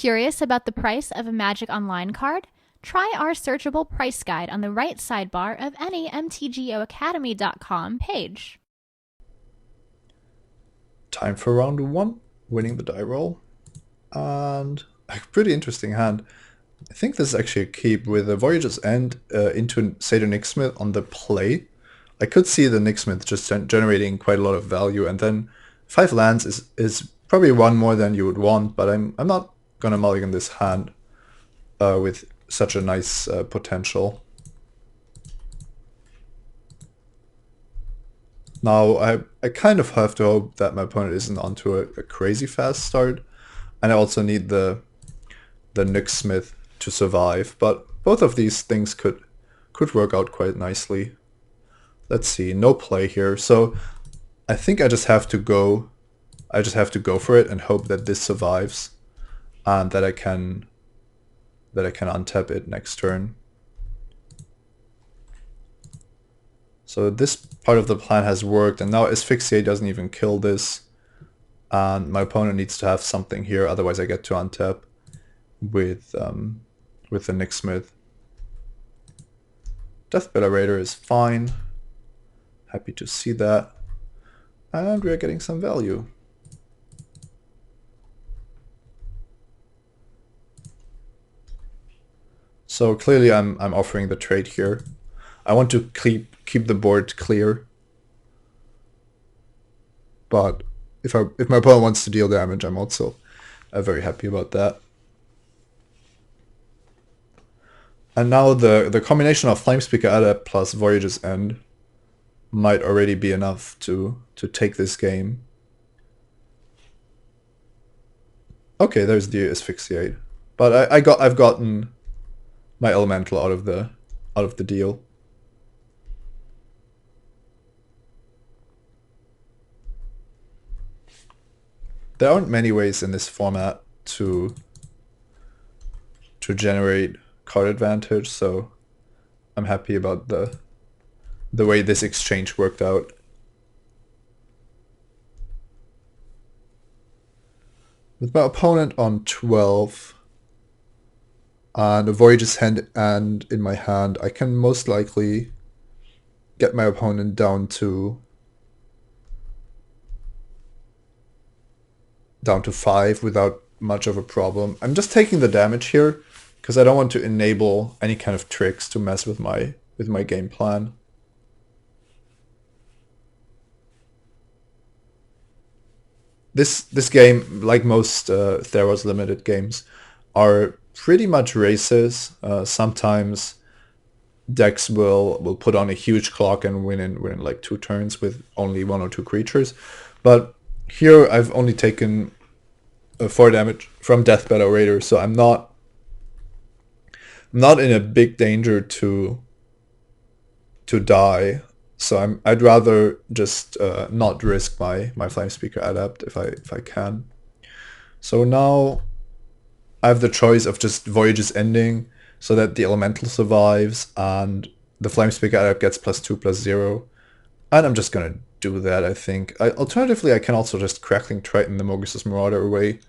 Curious about the price of a Magic Online card? Try our searchable price guide on the right sidebar of any mtgoacademy.com page. Time for round 1, winning the die roll. And a pretty interesting hand. I think this is actually a keep with the Voyage's End into, say, the Nixmith on the play. I could see the Nixmith just generating quite a lot of value, and then 5 lands is probably one more than you would want, but I'm not gonna mulligan this hand with such a nice potential. Now I kind of have to hope that my opponent isn't onto a crazy fast start, and I also need the Nixmith to survive, but both of these things could work out quite nicely. Let's see, no play here, so I think I just have to go for it and hope that this survives and that I can untap it next turn. So this part of the plan has worked, and now Asphyxiate doesn't even kill this, and my opponent needs to have something here, otherwise I get to untap with the Nixmith. Deathbellow Raider is fine. Happy to see that. And we are getting some value. So clearly I'm offering the trade here. I want to keep the board clear. But if my opponent wants to deal damage, I'm also very happy about that. And now the combination of Flamespeaker Adept plus Voyage's End might already be enough to take this game. Okay, there's the Asphyxiate. But I've gotten my elemental out of the deal. There aren't many ways in this format to generate card advantage, so I'm happy about the way this exchange worked out. With my opponent on 12 and a Voyage's Hand and in my hand, I can most likely get my opponent down to 5 without much of a problem. I'm just taking the damage here because I don't want to enable any kind of tricks to mess with my game plan. This game, like most Theros limited games, are pretty much races. Sometimes decks will put on a huge clock and win in like 2 turns with only 1 or 2 creatures, but here I've only taken 4 damage from Deathbellow Raider, so I'm not in a big danger to die. So I'd rather just not risk my Flamespeaker Adept if I can. So now I have the choice of just Voyage's Ending so that the Elemental survives and the Flamespeaker Adept gets +2/+0. And I'm just gonna do that, I think. Alternatively, I can also just Crackling Triton the Mogus's Marauder away.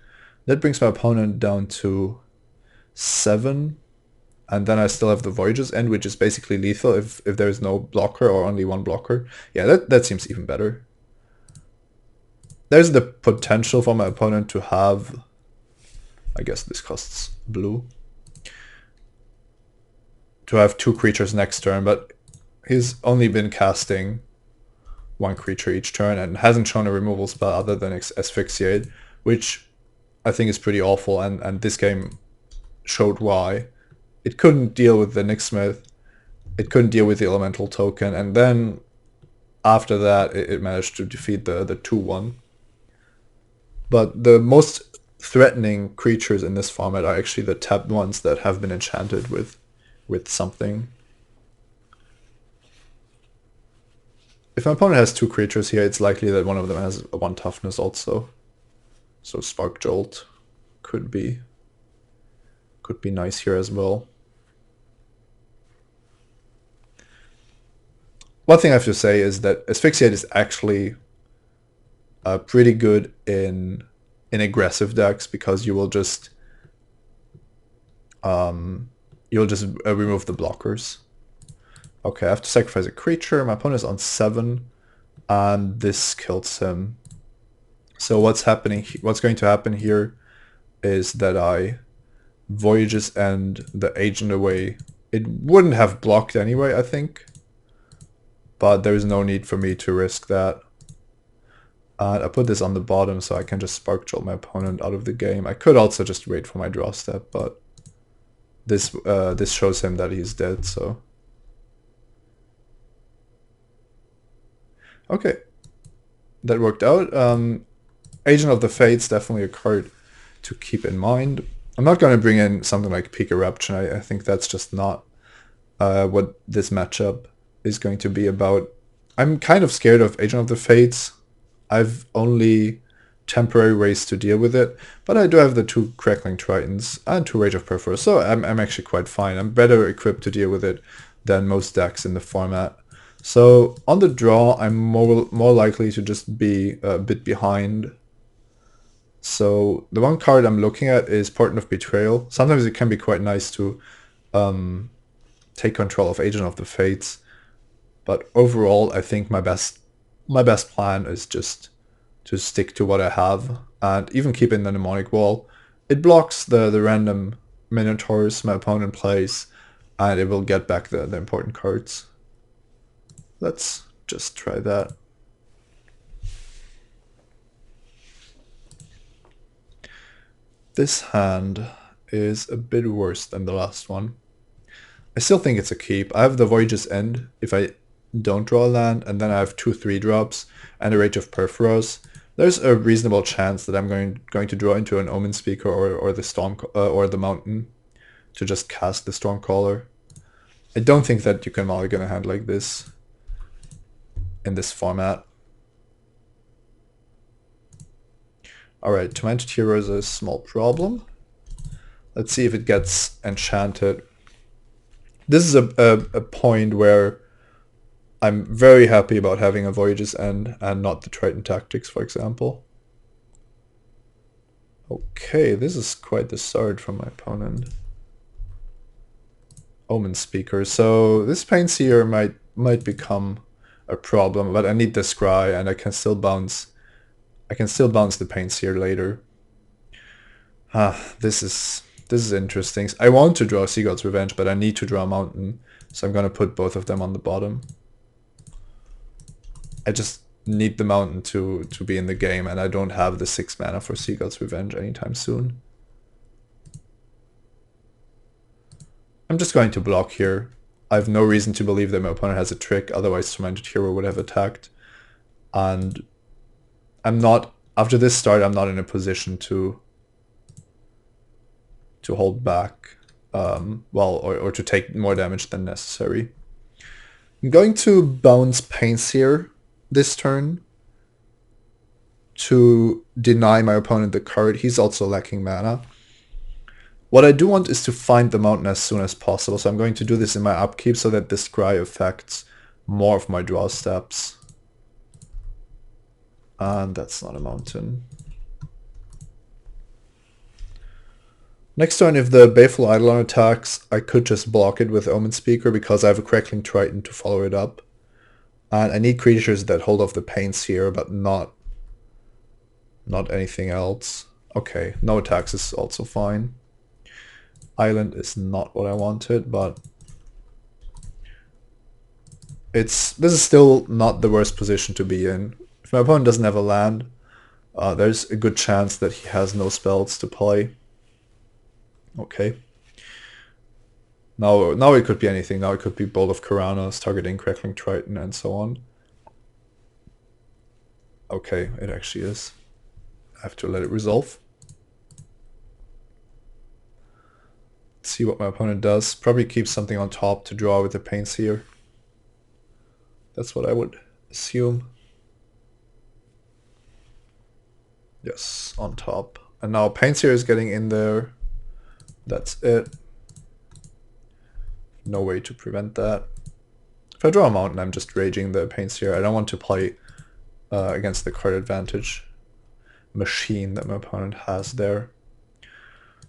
That brings my opponent down to 7. And then I still have the Voyage's End, which is basically lethal if there is no blocker or only 1 blocker. Yeah, that seems even better. There's the potential for my opponent to have... I guess this costs blue. To have 2 creatures next turn, but he's only been casting 1 creature each turn and hasn't shown a removal spell other than Asphyxiate, which I think is pretty awful, and this game showed why. It couldn't deal with the Nixmith, it couldn't deal with the Elemental token, and then after that it managed to defeat the 2/1. But the most threatening creatures in this format are actually the tapped ones that have been enchanted with something. If my opponent has 2 creatures here, it's likely that one of them has a 1 toughness also. So Spark Jolt could be nice here as well. One thing I have to say is that Asphyxiate is actually pretty good in aggressive decks, because you will just you'll just remove the blockers. Okay, I have to sacrifice a creature. My opponent is on 7, and this kills him. So what's going to happen here is that I Voyage's End the agent away. It wouldn't have blocked anyway, I think. But there's no need for me to risk that. And I put this on the bottom so I can just Spark Jolt my opponent out of the game. I could also just wait for my draw step, but this shows him that he's dead, so. Okay. That worked out. Agent of the Fates, definitely a card to keep in mind. I'm not going to bring in something like Peak Eruption. I think that's just not what this matchup is going to be about. I'm kind of scared of Agent of the Fates. I've only temporary ways to deal with it, but I do have the 2 Crackling Tritons and 2 Rage of Perforce, so I'm actually quite fine. I'm better equipped to deal with it than most decks in the format. So on the draw, I'm more likely to just be a bit behind. So the one card I'm looking at is Portent of Betrayal. Sometimes it can be quite nice to take control of Agent of the Fates, but overall I think my best plan is just to stick to what I have and even keep in the Mnemonic Wall. It blocks the random Minotaurs my opponent plays, and it will get back the important cards. Let's just try that. This hand is a bit worse than the last one. I still think it's a keep. I have the Voyage's End if I don't draw a land, and then I have 2 3-drops and a Rage of Perforos. There's a reasonable chance that I'm going to draw into an Omen Speaker or the Storm or the Mountain to just cast the Stormcaller. I don't think that you can mulligan a hand like this in this format. Alright, Tormented Hero is a small problem. Let's see if it gets enchanted. This is a point where I'm very happy about having a Voyage's End and not the Triton Tactics, for example. Okay, this is quite the start from my opponent. Omen Speaker. So this Painseer might become a problem, but I need the Scry and I can still bounce the Painseer later. This is interesting. I want to draw Seagull's Revenge, but I need to draw a Mountain, so I'm gonna put both of them on the bottom. I just need the Mountain to be in the game, and I don't have the 6 mana for Seagull's Revenge anytime soon. I'm just going to block here. I have no reason to believe that my opponent has a trick, otherwise Tormented Hero would have attacked. And after this start, I'm not in a position to hold back, or to take more damage than necessary. I'm going to bounce Painseer this turn to deny my opponent the card. He's also lacking mana. What I do want is to find the Mountain as soon as possible, so I'm going to do this in my upkeep so that this Scry affects more of my draw steps. And that's not a Mountain. Next turn, if the Baleful Eidolon attacks, I could just block it with Omen Speaker because I have a Crackling Triton to follow it up. And I need creatures that hold off the Painseer, but not anything else. Okay, no attacks is also fine. Island is not what I wanted, but this is still not the worst position to be in. If my opponent doesn't have a land, there's a good chance that he has no spells to play. Okay. Now it could be anything. Now it could be Bolt of Karanos, targeting Crackling Triton, and so on. Okay, it actually is. I have to let it resolve. Let's see what my opponent does. Probably keep something on top to draw with the Painseer. That's what I would assume. Yes, on top. And now Painseer is getting in there. That's it. No way to prevent that. If I draw a Mountain, I'm just raging the Painseer. I don't want to play against the card advantage machine that my opponent has there.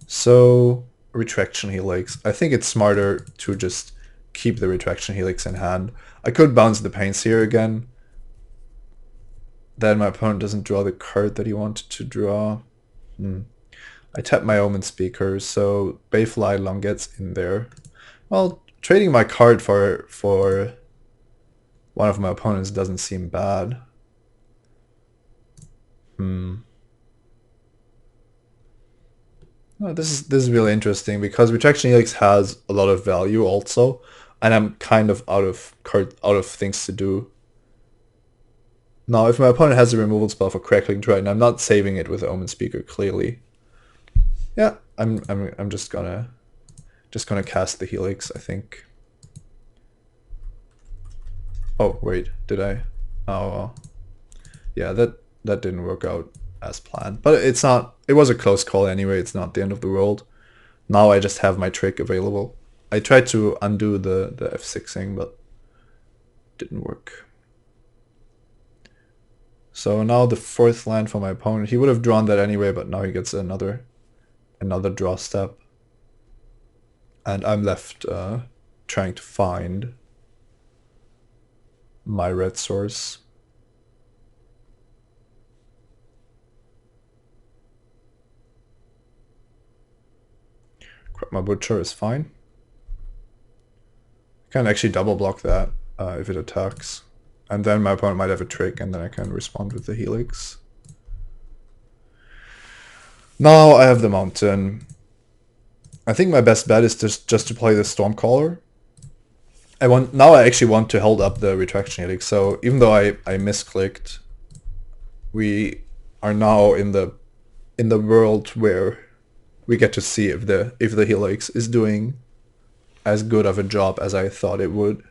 So retraction helix. I think it's smarter to just keep the retraction helix in hand. I could bounce the paints here again. Then my opponent doesn't draw the card that he wanted to draw. I tap my Omen Speaker, so Bayfly Long gets in there. Well, trading my card for one of my opponents doesn't seem bad. Oh, this is really interesting because Retraction Helix has a lot of value also, and I'm kind of out of things to do. Now, if my opponent has a removal spell for Crackling Triton, I'm not saving it with Omen Speaker clearly. Yeah, I'm just gonna cast the Helix, I think. Oh wait, did I? Oh, yeah, that didn't work out as planned. But it's not. It was a close call anyway. It's not the end of the world. Now I just have my trick available. I tried to undo the F6ing, but didn't work. So now the fourth land for my opponent. He would have drawn that anyway, but now he gets another draw step. And I'm left trying to find my red source. My Butcher is fine. I can actually double block that if it attacks. And then my opponent might have a trick, and then I can respond with the Helix. Now I have the Mountain. I think my best bet is just to play the Stormcaller. Now I actually want to hold up the Retraction Helix, so even though I misclicked, we are now in the world where we get to see if the Helix is doing as good of a job as I thought it would.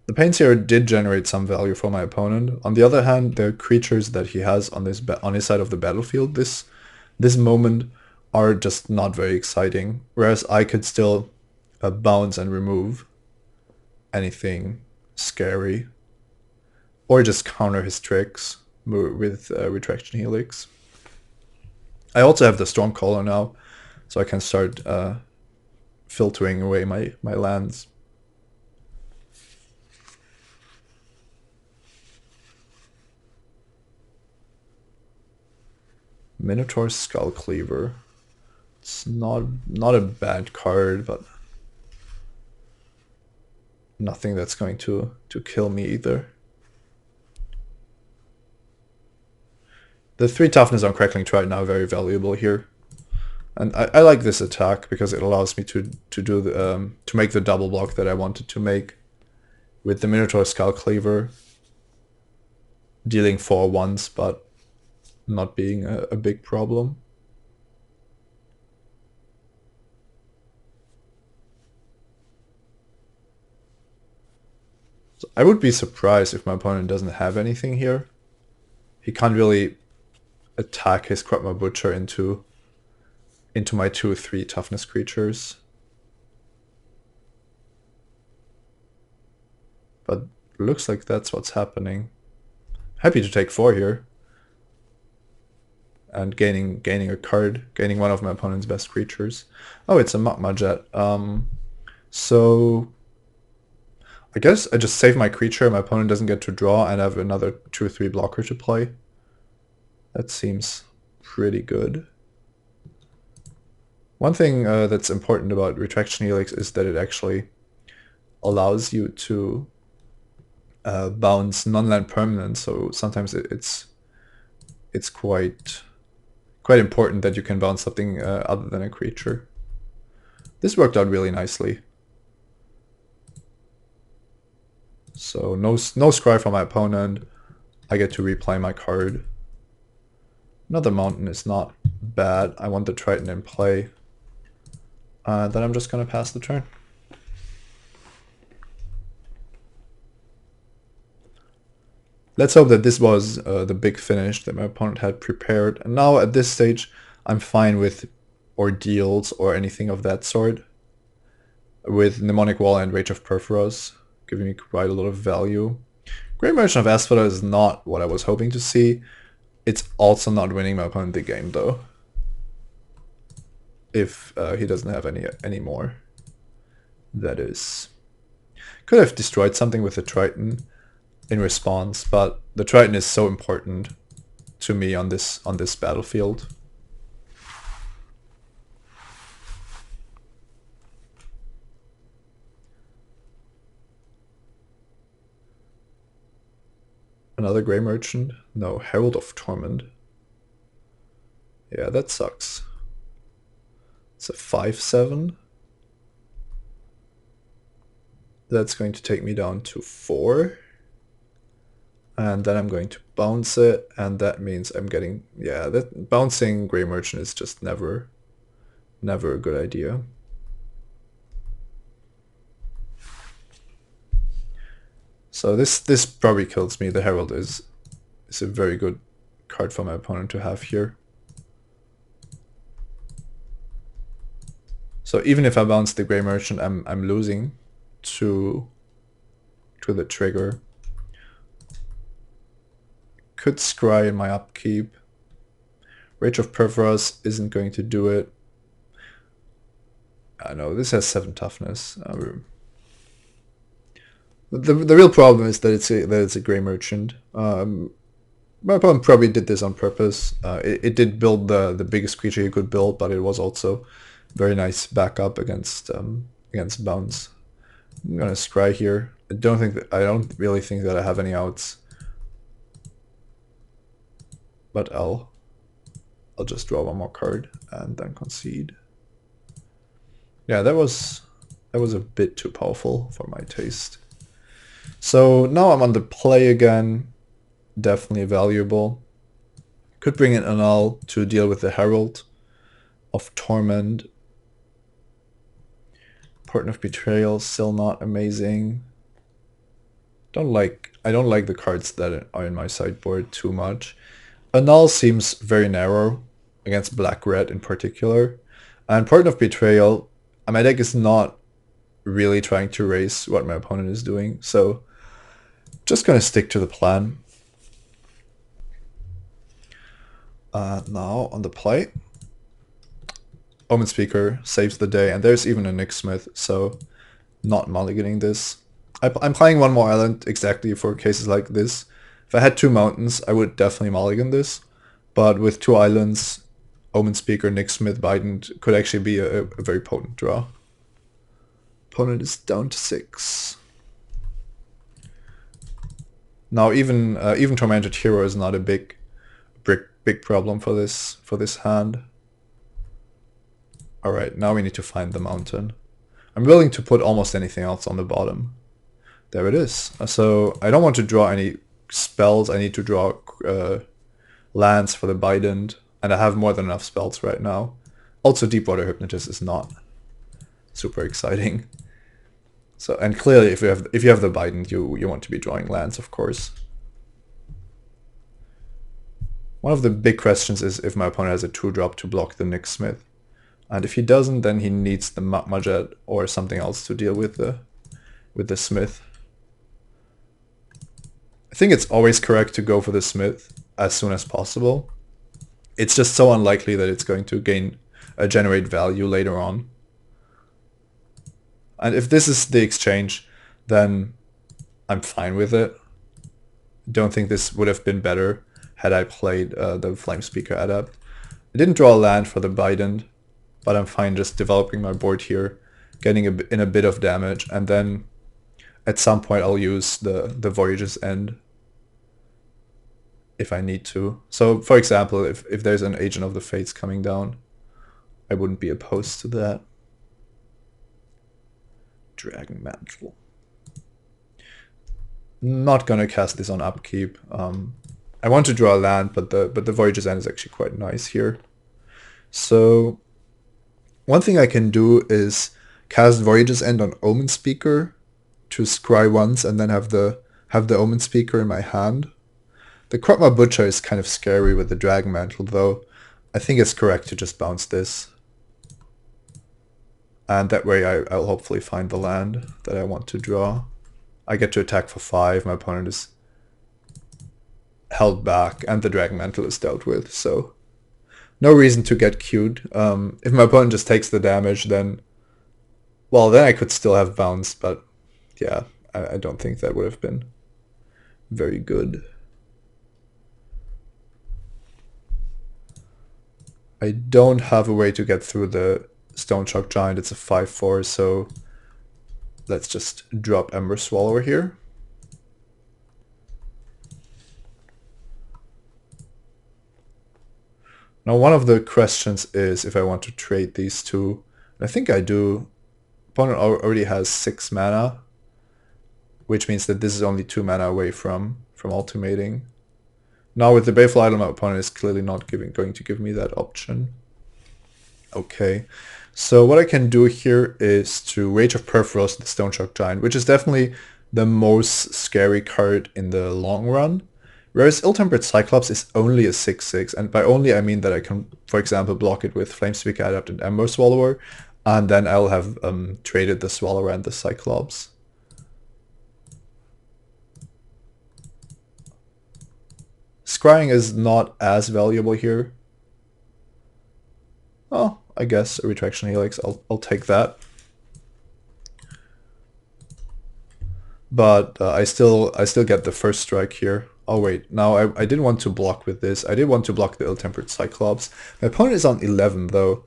The paints here did generate some value for my opponent. On the other hand, the creatures that he has on his side of the battlefield this moment are just not very exciting. Whereas I could still bounce and remove anything scary, or just counter his tricks with Retraction Helix. I also have the Stormcaller now, so I can start filtering away my lands. Minotaur Skullcleaver. It's not a bad card, but nothing that's going to kill me either. The 3 toughness on Crackling Triton are very valuable here. And I like this attack because it allows me to do to make the double block that I wanted to make with the Minotaur Skullcleaver, dealing 4 once, but not being a big problem. So I would be surprised if my opponent doesn't have anything here. He can't really attack his Krupma Butcher into my 2/3 toughness creatures. But looks like that's what's happening. Happy to take 4 here. And gaining a card, gaining one of my opponent's best creatures. Oh, it's a Magma Jet. So I guess I just save my creature, my opponent doesn't get to draw, and I have another 2 or 3 blocker to play. That seems pretty good. One thing that's important about Retraction Helix is that it actually allows you to bounce non-land permanents, so sometimes it's quite important that you can bounce something other than a creature. This worked out really nicely. So no scry from my opponent. I get to replay my card. Another Mountain is not bad. I want the Triton in play. Then I'm just going to pass the turn. Let's hope that this was the big finish that my opponent had prepared. And now at this stage, I'm fine with Ordeals or anything of that sort. With Mnemonic Wall and Rage of Perforos, giving me quite a lot of value. Great Merchant of Asphodel is not what I was hoping to see. It's also not winning my opponent the game though. If he doesn't have any more. That is. Could have destroyed something with the Triton in response, but the Triton is so important to me on this battlefield. Another Grey Merchant? No, Herald of Torment. Yeah, that sucks. It's a 5/7. That's going to take me down to 4. And then I'm going to bounce it, and that means I'm getting... Yeah, that bouncing Grey Merchant is just never a good idea. So this probably kills me. The Herald is a very good card for my opponent to have here. So even if I bounce the Grey Merchant, I'm losing to the trigger. Could scry in my upkeep. Rage of Perforos isn't going to do it. I know this has 7 toughness. The real problem is that it's a Grey Merchant. My opponent probably did this on purpose. It did build the biggest creature he could build, but it was also very nice backup against bounce. I'm gonna scry here. I don't really think that I have any outs, but I'll just draw one more card and then concede. Yeah, that was a bit too powerful for my taste. So now I'm on the play again. Definitely valuable. Could bring in Annul to deal with the Herald of Torment. Partner of Betrayal, still not amazing. I don't like the cards that are in my sideboard too much. Annul seems very narrow against black-red in particular. And Partner of Betrayal, my deck is not really trying to raise what my opponent is doing, so just gonna stick to the plan. Now on the play, Omen Speaker saves the day, and there's even a Nick Smith, so not mulliganing this. I'm playing one more island exactly for cases like this. If I had 2 mountains, I would definitely mulligan this, but with 2 islands, Omen Speaker, Nick Smith, Biden could actually be a very potent draw. Opponent is down to 6. Now even Tormented Hero is not a big problem for this hand. Alright, now we need to find the mountain. I'm willing to put almost anything else on the bottom. There it is. So I don't want to draw any spells. I need to draw lands for the Bident, and I have more than enough spells right now. Also, Deepwater Hypnotist is not super exciting. So, and clearly, if you have the Bident, you want to be drawing lands, of course. One of the big questions is if my opponent has a 2-drop to block the Nick Smith. And if he doesn't, then he needs the Majet or something else to deal with the Smith. I think it's always correct to go for the Smith as soon as possible. It's just so unlikely that it's going to generate value later on. And if this is the exchange, then I'm fine with it. Don't think this would have been better had I played the Flame Speaker Adept. I didn't draw a land for the Bident, but I'm fine just developing my board here, getting in a bit of damage, and then at some point I'll use the Voyage's End if I need to. So for example, if there's an Agent of the Fates coming down, I wouldn't be opposed to that. Dragon Mantle. Not gonna cast this on upkeep. I want to draw a land, but the Voyage's End is actually quite nice here. So one thing I can do is cast Voyage's End on Omen Speaker to scry once and then have the Omen Speaker in my hand. The Krotma Butcher is kind of scary with the Dragon Mantle, though. I think it's correct to just bounce this. And that way I'll hopefully find the land that I want to draw. I get to attack for 5, my opponent is held back and the Dragon Mantle is dealt with, so no reason to get cute. If my opponent just takes the damage, then I could still have bounce, but yeah, I don't think that would have been very good. I don't have a way to get through the Stone Shock Giant. It's a 5/4, so let's just drop Ember Swallower here. Now one of the questions is if I want to trade these two. I think I do. Opponent already has 6 mana, which means that this is only 2 mana away from ultimating. Now with the Baleful Idol, my opponent is clearly not going to give me that option. Okay, so what I can do here is to Rage of Perforos the Stone Shock Giant, which is definitely the most scary card in the long run. Whereas Ill-Tempered Cyclops is only a 6/6, and by only I mean that I can, for example, block it with Flamespeaker Adept and Ember Swallower, and then I'll have traded the Swallower and the Cyclops. Scrying is not as valuable here. Oh, I guess a Retraction Helix, I'll take that. But I still get the first strike here. Oh wait, now I didn't want to block with this. I did want to block the Ill-Tempered Cyclops. My opponent is on 11 though.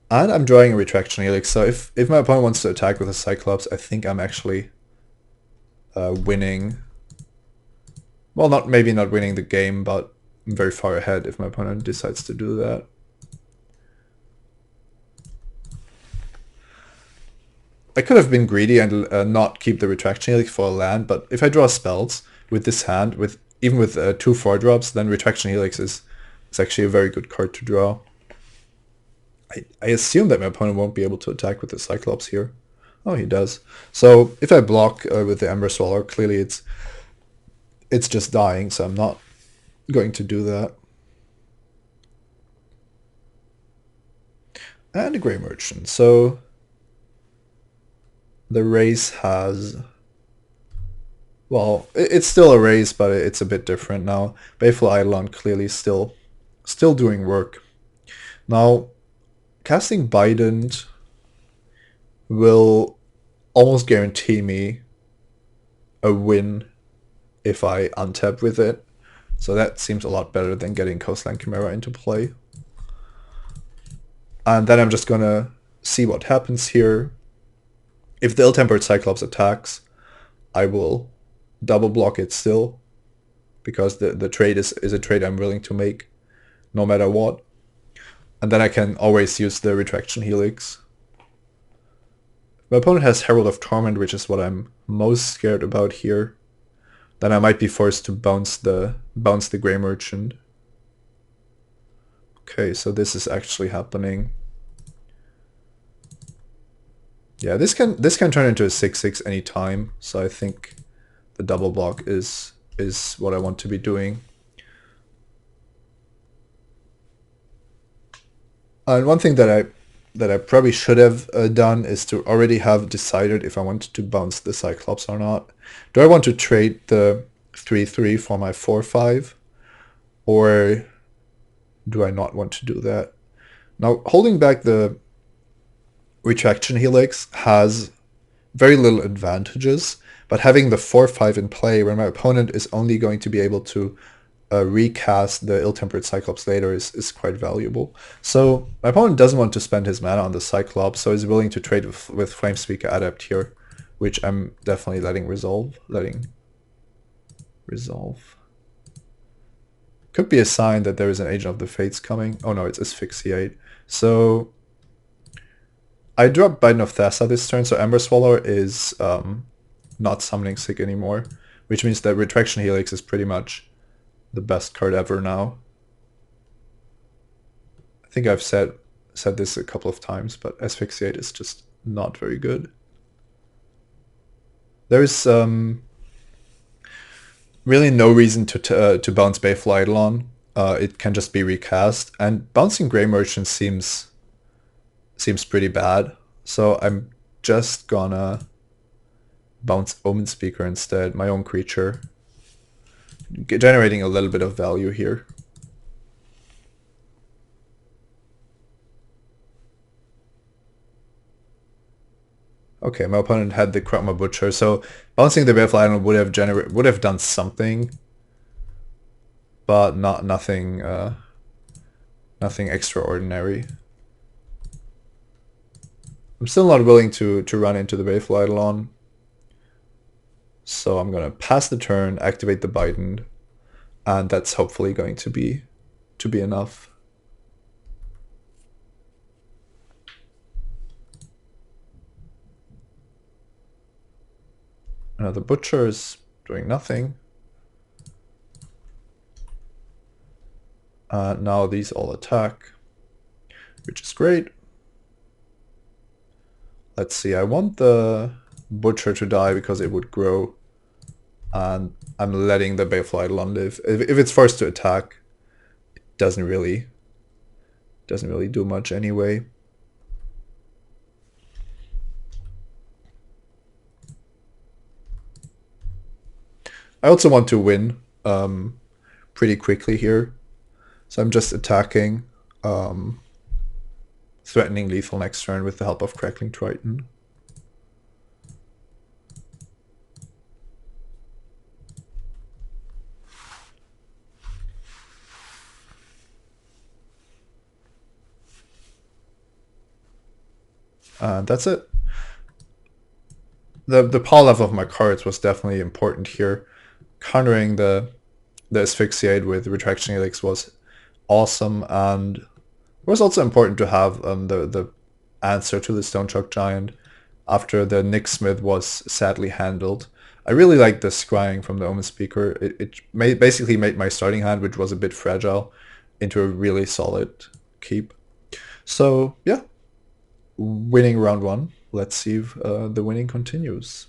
And I'm drawing a Retraction Helix, so if my opponent wants to attack with a Cyclops, I think I'm actually winning. Well, maybe not winning the game, but I'm very far ahead if my opponent decides to do that. I could have been greedy and not keep the Retraction Helix for a land, but if I draw spells with this hand, even with 2 4-drops, then Retraction Helix is actually a very good card to draw. I assume that my opponent won't be able to attack with the Cyclops here. Oh, he does. So if I block with the Ember Swallower, clearly it's just dying, so I'm not going to do that. And a Grey Merchant. So the race has... Well, it's still a race, but it's a bit different now. Baleful Eidolon clearly still doing work. Now, casting Bident will almost guarantee me a win if I untap with it. So that seems a lot better than getting Coastline Chimera into play. And then I'm just gonna see what happens here. If the Ill-Tempered Cyclops attacks, I will double block it still, because the trade is a trade I'm willing to make no matter what. And then I can always use the Retraction Helix. My opponent has Herald of Torment, which is what I'm most scared about here. Then I might be forced to bounce the Grey Merchant. Okay, so this is actually happening. Yeah, this can turn into a 6/6 anytime, so I think the double block is what I want to be doing. And one thing that I probably should have done is to already have decided if I wanted to bounce the Cyclops or not. Do I want to trade the 3/3 for my 4/5, or do I not want to do that? Now, holding back the Retraction Helix has very little advantages, but having the 4/5 in play when my opponent is only going to be able to recast the Ill-Tempered Cyclops later is quite valuable. So my opponent doesn't want to spend his mana on the Cyclops, so he's willing to trade with Flamespeaker Adept here, which I'm definitely letting resolve. Could be a sign that there is an Agent of the Fates coming. Oh no, it's Asphyxiate. So I dropped Bident of Thassa this turn, so Ember Swallower is not summoning sick anymore, which means that Retraction Helix is pretty much the best card ever now. I think I've said this a couple of times, but Asphyxiate is just not very good. There's really no reason to bounce Baleful Eidolon. It can just be recast, and bouncing Grey Merchant seems pretty bad. So I'm just gonna bounce Omen Speaker instead, my own creature. generating a little bit of value here. Okay, my opponent had the Kragma Butcher, so bouncing the Baleful Idol would have done something, but nothing extraordinary. I'm still not willing to run into the Baleful Idol, so I'm gonna pass the turn, activate the Biden, and that's hopefully going to be enough. The Butcher is doing nothing. Now these all attack, which is great. Let's see, I want the Butcher to die because it would grow, and I'm letting the Baleful Eidolon live. If it's forced to attack, it doesn't really do much anyway. I also want to win pretty quickly here, so I'm just attacking, threatening lethal next turn with the help of Crackling Triton. That's it. The power level of my cards was definitely important here. Countering the Asphyxiate with Retraction Helix was awesome, and it was also important to have the answer to the Stone Chalk Giant after the Nick Smith was sadly handled. I really liked the scrying from the Omen Speaker. It basically made my starting hand, which was a bit fragile, into a really solid keep. So yeah, winning round 1. Let's see if the winning continues.